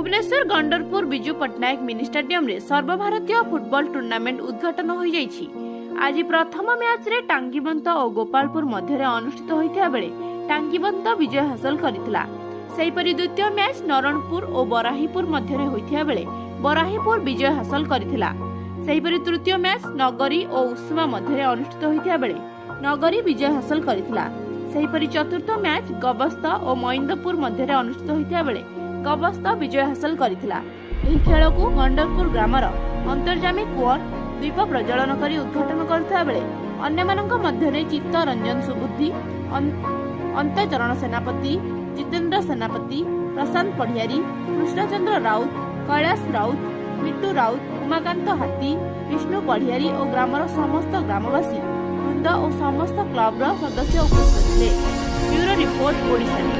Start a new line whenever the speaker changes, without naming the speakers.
Bhubaneswar गंडरपुर Biju Patnaik mini stadium रे सर्वभारतीय football tournament उद्घाटन हो जाइछि। आज प्रथम मैच रे टांगीबंत और गोपालपुर मध्य अनुष्ठित होइथिया बेले टांगीबंत विजय हासिल करितला। सेहिपरि द्वितीय मैच नरणपुर और बराहीपुर मध्य होइथिया बेले बराहीपुर विजय हासिल करितला। सेहिपरि तृतीय मैच नगरी और उस्मा मध्य अनुष्ठित होइथिया बेले नगरी विजय हासिल करितला। सेहिपरि चतुर्थ मैच गबस्त और मइंदपुर मध्य अनुष्ठित होइथिया बेले गबस्त विजय हासिल करितला। एही खेल को गंडरपुर ग्रामर अंतर्जामी कुआर दीप प्रज्वलन करी उद्घाटन करथिया बेले अन्यमानक मध्यरे चित्तरंजन सुबुद्धि, अंतचरण सेनापति, जितेंद्र सेनापति, प्रशांत पढ़ियारी, कृष्णचंद्र राउत, कैलाश राउत, मिट्टू राउत, उमाकांत हाथी, विष्णु पढ़ियारी और ग्रामर समस्त ग्रामवासी वृंद और समस्त क्लब सदस्य उपस्थित थे। Bureau report Odisha.